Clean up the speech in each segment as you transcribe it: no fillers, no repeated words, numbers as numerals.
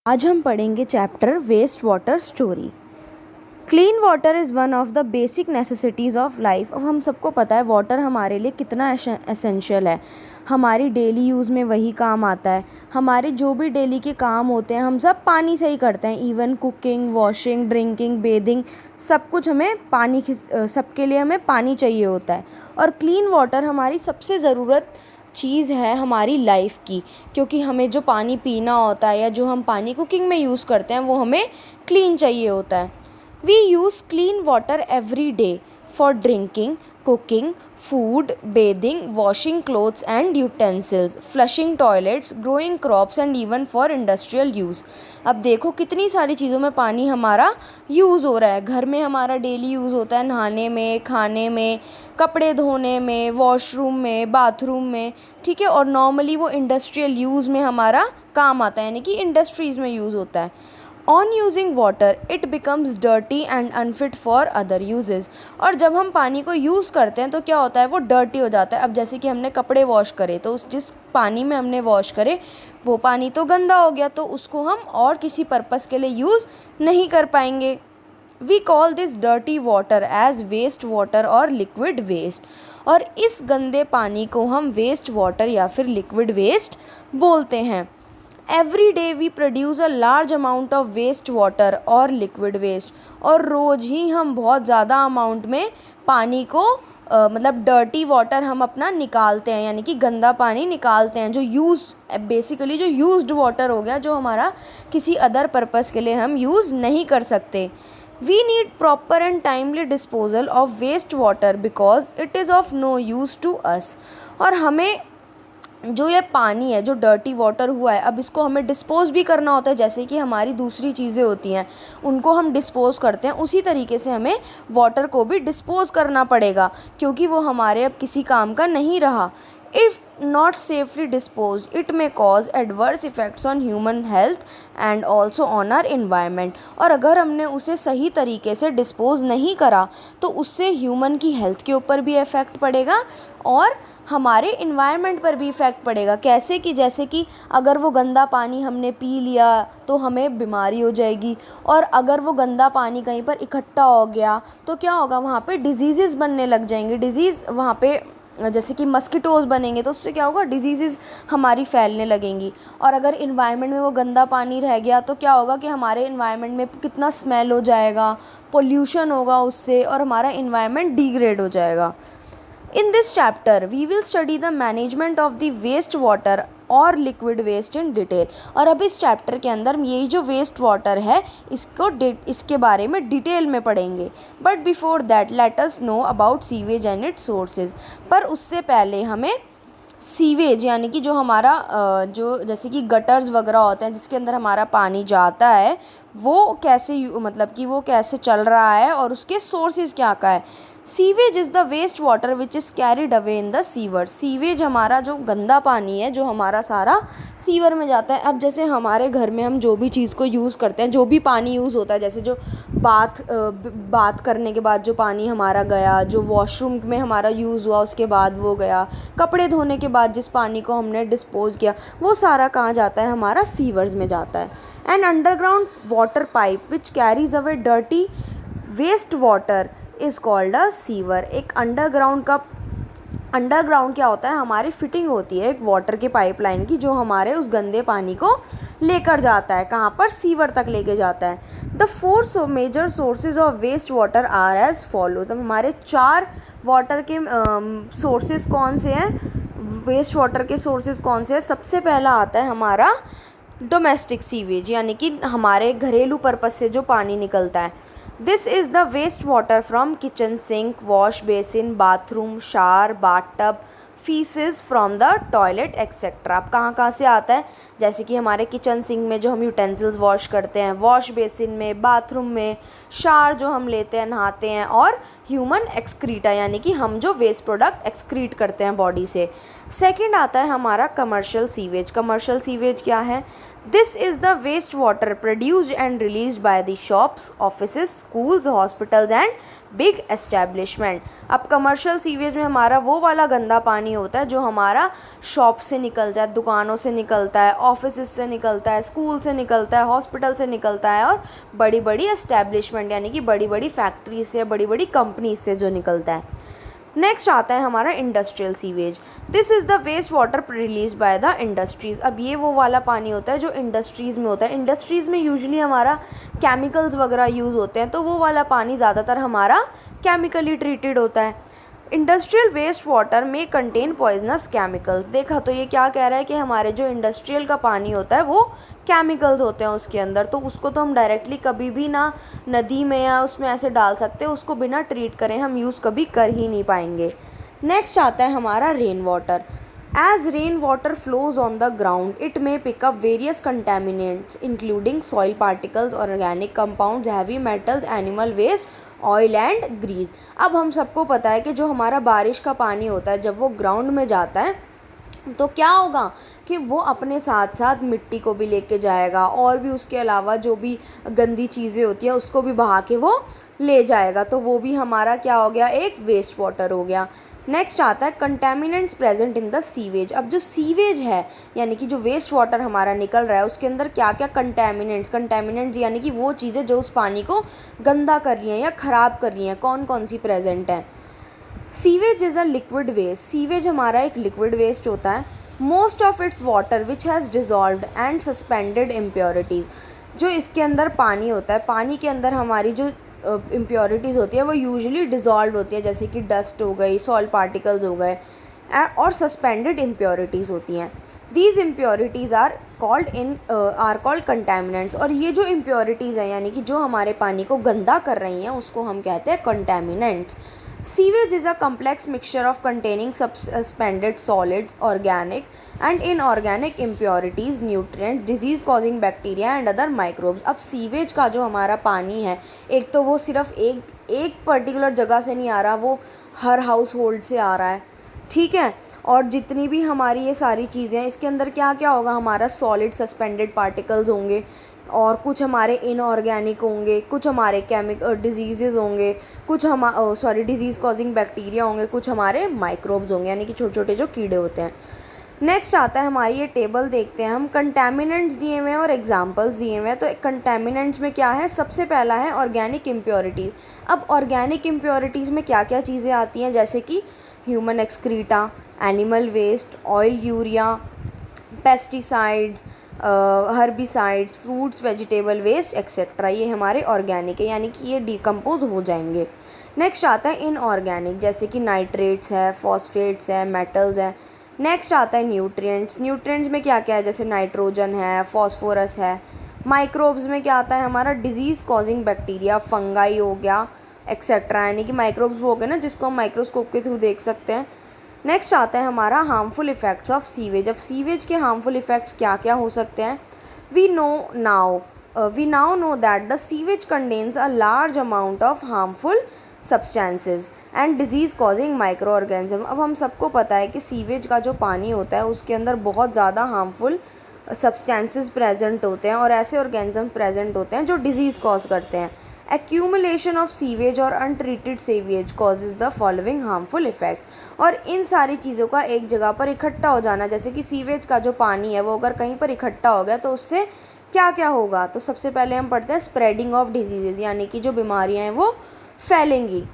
आज हम पढ़ेंगे chapter waste water story. Clean water is one of the basic necessities of life. अब हम सबको पता है वाटर हमारे लिए कितना एसेंशियल है। हमारी डेली यूज़ में वही काम आता है। हमारे जो भी डेली के काम होते हैं हम सब पानी से ही करते हैं। Even cooking, washing, drinking, bathing, सब कुछ हमें सबके लिए हमें पानी चाहिए होता है। और क्लीन वाटर हमारी सबसे ज़रूरत चीज़ है हमारी लाइफ की, क्योंकि हमें जो पानी पीना होता है या जो हम पानी कुकिंग में यूज़ करते हैं वो हमें क्लीन चाहिए होता है। We use clean water every day for drinking, cooking, food, bathing, washing clothes and utensils, flushing toilets, growing crops and even for industrial use। अब देखो कितनी सारी चीज़ों में पानी हमारा यूज़ हो रहा है। घर में हमारा डेली यूज़ होता है, नहाने में, खाने में, कपड़े धोने में, वॉशरूम में, बाथरूम में, ठीक है। और नॉर्मली वो इंडस्ट्रियल यूज़ में हमारा काम आता है, यानी कि इंडस्ट्रीज़ में यूज़ होता है। On using water it becomes dirty and unfit for other uses. और जब हम पानी को यूज़ करते हैं तो क्या होता है, वो डर्टी हो जाता है। अब जैसे कि हमने कपड़े वॉश करे तो उस जिस पानी में हमने वॉश करे वो पानी तो गंदा हो गया, तो उसको हम और किसी पर्पज़ के लिए यूज़ नहीं कर पाएंगे। We call this dirty water as waste water और लिक्विड वेस्ट। और इस गंदे पानी को हम वेस्ट वाटर या फिर लिक्विड वेस्ट बोलते हैं। Every day we produce a large amount of waste water और लिक्विड वेस्ट। और रोज़ ही हम बहुत ज़्यादा अमाउंट में पानी को मतलब डर्टी वाटर हम अपना निकालते हैं, यानी कि गंदा पानी निकालते हैं, जो बेसिकली जो यूज्ड वाटर हो गया, जो हमारा किसी अदर पर्पज़ के लिए हम यूज़ नहीं कर सकते। We need proper and timely disposal of waste water because it is of no use to us. और हमें जो ये पानी है, जो डर्टी वाटर हुआ है, अब इसको हमें डिस्पोज़ भी करना होता है। जैसे कि हमारी दूसरी चीज़ें होती हैं उनको हम डिस्पोज़ करते हैं, उसी तरीके से हमें वाटर को भी डिस्पोज़ करना पड़ेगा, क्योंकि वो हमारे अब किसी काम का नहीं रहा। If not safely dispose it may cause adverse effects on human health and also on are environment. और अगर हमने उसे सही तरीके से डिस्पोज़ नहीं करा तो उससे ह्यूमन की हेल्थ के ऊपर भी इफ़ेक्ट पड़ेगा और हमारे इन्वायरमेंट पर भी इफ़ेक्ट पड़ेगा। कैसे कि जैसे कि अगर वो गंदा पानी हमने पी लिया तो हमें बीमारी हो जाएगी, और अगर वो गंदा पानी कहीं पर इकट्ठा हो गया तो क्या होगा, वहाँ पे डिजीज़ बनने लग जाएंगे। डिजीज़ वहाँ पे जैसे कि मस्किटोज़ बनेंगे तो उससे क्या होगा, डिजीज़ हमारी फैलने लगेंगी। और अगर इन्वायरमेंट में वो गंदा पानी रह गया तो क्या होगा कि हमारे इन्वायरमेंट में कितना स्मेल हो जाएगा, पोल्यूशन होगा उससे, और हमारा इन्वायरमेंट डिग्रेड हो जाएगा। In this chapter, we will study the management of the waste water और लिक्विड वेस्ट इन डिटेल। और अब इस चैप्टर के अंदर यही जो वेस्ट वाटर है इसके बारे में डिटेल में पढ़ेंगे। But before that let us know about sewage and it's sources. पर उससे पहले हमें सीवेज यानी कि जो हमारा जो जैसे कि गटर्स वगैरह होते हैं जिसके अंदर हमारा पानी जाता है, वो कैसे मतलब कि वो कैसे चल रहा है और उसके सोर्सेज क्या क्या है। Sewage is the waste water which is carried away in the sewer. Sewage हमारा जो गंदा पानी है जो हमारा सारा सीवर में जाता है। अब जैसे हमारे घर में हम जो भी चीज़ को यूज़ करते हैं, जो भी पानी यूज़ होता है, जैसे जो बात करने के बाद जो पानी हमारा गया, जो वॉशरूम में हमारा यूज़ हुआ उसके बाद वो गया, कपड़े धोने के बाद जिस पानी को हमने डिस्पोज़ किया, वो सारा कहाँ जाता है, हमारा सीवर्स में जाता है। And underground water pipe which carries away dirty waste water is called a sewer. एक अंडरग्राउंड क्या होता है, हमारी फिटिंग होती है एक वाटर के पाइपलाइन की, जो हमारे उस गंदे पानी को लेकर जाता है, कहाँ पर, सीवर तक लेके जाता है। The 4 major sources of waste water are as follows. अब हमारे 4 वाटर के सोर्सेज कौन से हैं, वेस्ट वाटर के सोर्सेज कौन से हैं। सबसे पहला आता है हमारा डोमेस्टिक सीवेज, यानी कि हमारे घरेलू पर्पस से जो पानी निकलता है। This is the waste water from kitchen sink, wash basin, bathroom, shower, bathtub, faeces from the toilet etcetera. अब कहाँ से आता है, जैसे कि हमारे किचन सिंक में जो हम यूटेंसिल्स वॉश करते हैं, वॉश बेसिन में, बाथरूम में, शावर जो हम लेते हैं नहाते हैं, और ह्यूमन एक्सक्रीटा यानी कि हम जो वेस्ट प्रोडक्ट एक्सक्रीट करते हैं बॉडी से। सेकंड आता है हमारा कमर्शियल सीवेज। कमर्शियल सीवेज क्या है? This is the waste water produced and released by the shops, offices, schools, hospitals and big establishment. अब कमर्शियल सीवेज में हमारा वो वाला गंदा पानी होता है जो हमारा शॉप से निकल जाए, दुकानों से निकलता है, ऑफिसेज से निकलता है, स्कूल से निकलता है, हॉस्पिटल से निकलता है और बड़ी बड़ी एस्टैब्लिशमेंट यानी कि बड़ी बड़ी फैक्ट्रीज से, बड़ी बड़ी कंपनीज से जो निकलता है। नेक्स्ट आता है हमारा industrial sewage. This is the waste water release by the industries. अब ये वो वाला पानी होता है जो इंडस्ट्रीज़ में होता है। इंडस्ट्रीज़ में यूजुअली हमारा केमिकल्स वगैरह यूज़ होते हैं, तो वो वाला पानी ज़्यादातर हमारा केमिकली ट्रीटेड होता है। इंडस्ट्रियल वेस्ट वाटर में कंटेन पॉइजनस केमिकल्स। देखा तो ये क्या कह रहा है कि हमारे जो इंडस्ट्रियल का पानी होता है वो केमिकल्स होते हैं उसके अंदर, तो उसको तो हम डायरेक्टली कभी भी ना नदी में या उसमें ऐसे डाल सकते हैं, उसको बिना ट्रीट करें हम यूज़ कभी कर ही नहीं पाएंगे। नेक्स्ट आता है हमारा rain water. As rainwater flows on the ground, it may pick up various contaminants including soil particles, organic compounds, heavy metals, animal waste, oil and grease. अब हम सबको पता है कि जो हमारा बारिश का पानी होता है जब वो ग्राउंड में जाता है तो क्या होगा कि वो अपने साथ साथ मिट्टी को भी लेके जाएगा और भी उसके अलावा जो भी गंदी चीज़ें होती है उसको भी बहा के वो ले जाएगा, तो वो भी हमारा क्या हो गया, एक वेस्ट वाटर हो गया। नेक्स्ट आता है contaminants present in the sewage. अब जो सीवेज है यानी कि जो वेस्ट वाटर हमारा निकल रहा है उसके अंदर क्या क्या कंटेमिनेंट्स यानी कि वो चीज़ें जो उस पानी को गंदा कर रही हैं या ख़राब कर रही हैं, कौन कौन सी प्रेजेंट हैं। Sewage is a liquid waste. Sewage हमारा एक लिक्विड वेस्ट होता है। Most of it's water which has dissolved and suspended impurities. जो इसके अंदर पानी होता है, पानी के अंदर हमारी जो इम्प्योरिटीज़ होती है वो यूजुअली डिज़ोल्व होती है, जैसे कि डस्ट हो गई, सॉल्ट पार्टिकल्स हो गए और सस्पेंडेड इम्प्योरिटीज़ होती हैं। These impurities are called contaminants. और ये जो इम्प्योरिटीज़ हैं यानी कि जो हमारे पानी को गंदा कर रही हैं उसको हम कहते हैं contaminants. Sewage is a complex mixture of containing suspended solids, organic and inorganic impurities, nutrients, disease causing bacteria and other microbes। अब सीवेज का जो हमारा पानी है एक तो वो सिर्फ एक पर्टिकुलर जगह से नहीं आ रहा, वो हर हाउस होल्ड से आ रहा है, ठीक है। और जितनी भी हमारी ये सारी चीज़ें हैं इसके अंदर क्या क्या होगा, हमारा सॉलिड सस्पेंडेड पार्टिकल्स होंगे और कुछ हमारे इनऑर्गेनिक होंगे, कुछ हमारे डिजीज़ होंगे, कुछ डिजीज़ कॉजिंग बैक्टीरिया होंगे, कुछ हमारे माइक्रोब्स होंगे यानी कि छोटे छोटे जो कीड़े होते हैं। नेक्स्ट आता है हमारी ये टेबल देखते हैं हम, कंटेमिनेंट्स दिए हुए हैं और एग्जांपल्स दिए हुए हैं। तो कंटेमिनेंट्स में क्या है, सबसे पहला है ऑर्गेनिक इम्प्योरिटीज़। अब ऑर्गेनिक इम्प्योरिटीज़ में क्या क्या चीज़ें आती हैं, जैसे कि human excreta, animal waste, oil, urea, pesticides, herbicides, fruits, vegetable waste etcetera, ये हमारे ऑर्गेनिक है यानी कि ये डिकम्पोज हो जाएंगे। नेक्स्ट आता है इनऑर्गेनिक, जैसे कि नाइट्रेट्स है, फॉस्फेट्स है, मेटल्स है। नेक्स्ट आता है न्यूट्रिएंट्स। न्यूट्रिएंट्स में क्या क्या है, जैसे नाइट्रोजन है, फॉस्फोरस है। माइक्रोब्स में क्या आता है हमारा, डिजीज़ कॉजिंग बैक्टीरिया, फंगाई हो गया एक्सेट्रा, यानी कि माइक्रोब्स वो हो गए ना जिसको हम माइक्रोस्कोप के थ्रू देख सकते हैं। नेक्स्ट आता है हमारा हार्मफुल इफ़ेक्ट्स ऑफ सीवेज। अब सीवेज के हार्मफुल इफ़ेक्ट्स क्या क्या हो सकते हैं। We now know that the sewage contains a large amount of harmful substances and disease causing microorganism. अब हम सबको पता है कि सीवेज का जो पानी होता है उसके अंदर बहुत ज़्यादा हार्मफुल सब्सटेंसेस प्रेजेंट होते हैं और ऐसे ऑर्गेनिज्म प्रेजेंट होते हैं जो डिजीज़ कॉज करते हैं। एक्यूमुलेशन ऑफ सीवेज और untreated sewage causes the following harmful effect. और इन सारी चीज़ों का एक जगह पर इकट्ठा हो जाना, जैसे कि सीवेज का जो पानी है वो अगर कहीं पर इकट्ठा हो गया तो उससे क्या क्या होगा। तो सबसे पहले हम पढ़ते हैं स्प्रेडिंग ऑफ डिजीज़, यानी कि जो बीमारियाँ हैं वो फैलेंगी।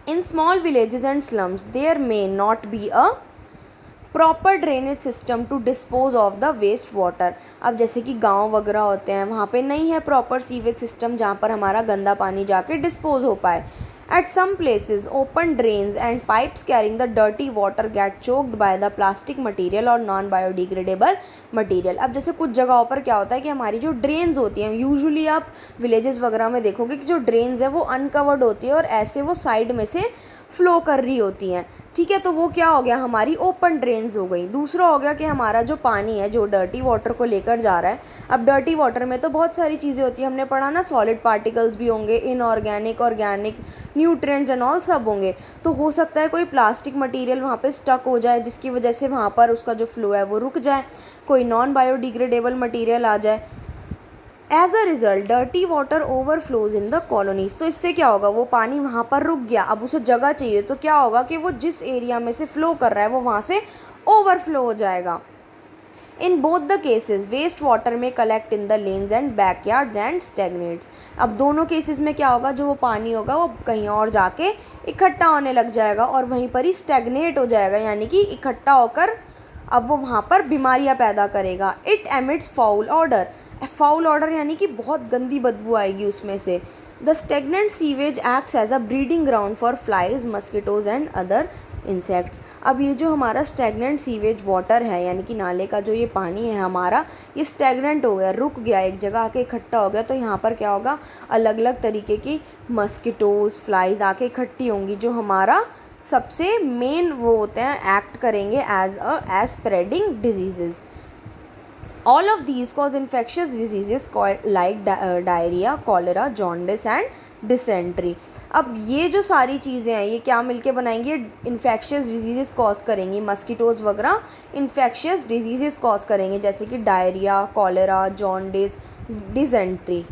In small villages and slums there may not be a proper drainage system to dispose of the waste water. अब जैसे कि गांव वगैरह होते हैं वहाँ पे नहीं है प्रॉपर सीवेज सिस्टम जहाँ पर हमारा गंदा पानी जाके डिस्पोज हो पाए। At some places open drains and pipes carrying the dirty water get choked by the plastic material और नॉन बायोडिग्रेडेबल मटीरियल। अब जैसे कुछ जगहों पर क्या होता है कि हमारी जो ड्रेन्स होती हैं, यूजुअली आप विलेजेस वगैरह में देखोगे कि जो ड्रेन्स है वो अनकवर्ड होती है और ऐसे वो साइड में से फ़्लो कर रही होती हैं, ठीक है। तो वो क्या हो गया, हमारी ओपन ड्रेन्स हो गई। दूसरा हो गया कि हमारा जो पानी है जो डर्टी वाटर को लेकर जा रहा है, अब डर्टी वाटर में तो बहुत सारी चीज़ें होती हैं, हमने पढ़ा ना, सॉलिड पार्टिकल्स भी होंगे, inorganic, organic, nutrients and all सब होंगे। तो हो सकता है कोई प्लास्टिक मटेरियल वहाँ पे स्टक हो जाए जिसकी वजह से वहाँ पर उसका जो फ्लो है वो रुक जाए, कोई नॉन बायोडिग्रेडेबल मटेरियल आ जाए। As a result dirty water overflows in the colonies. तो इससे क्या होगा, वो पानी वहाँ पर रुक गया, अब उसे जगह चाहिए, तो क्या होगा कि वो जिस एरिया में से फ़्लो कर रहा है वो वहाँ से ओवरफ्लो हो जाएगा। In both the cases waste water में collect in the lanes and backyards and stagnates. अब दोनों केसेस में क्या होगा, जो वो पानी होगा वो कहीं और जाके इकट्ठा होने लग जाएगा और वहीं पर ही स्टेगनेट हो जाएगा, यानी कि इकट्ठा होकर अब वो वहाँ पर बीमारियाँ पैदा करेगा। It emits foul odour. Foul odour यानी कि बहुत गंदी बदबू आएगी उसमें से। The stagnant sewage acts as a breeding ground for flies, mosquitoes and other insects. अब ये जो हमारा स्टेगनेंट सीवेज वाटर है, यानी कि नाले का जो ये पानी है हमारा, ये स्टेगनेंट हो गया, रुक गया, एक जगह आके इकट्ठा हो गया, तो यहाँ पर क्या होगा, अलग अलग तरीके की मस्किटोज, फ्लाइज आके इकट्ठी होंगी, जो हमारा सबसे मेन वो होते हैं, एक्ट करेंगे as spreading disease. All of these cause infectious diseases like diarrhea, cholera, jaundice and dysentery। अब ये जो सारी चीज़ें हैं ये क्या मिलके बनाएंगी, इन्फेक्शियस डिजीज़ कॉज करेंगी, मस्किटोज़ वगैरह इन्फेक्शियस डिजीज़ कॉज करेंगे, जैसे कि डायरिया, कॉलेरा, जॉन्डिस, डिसेंट्री।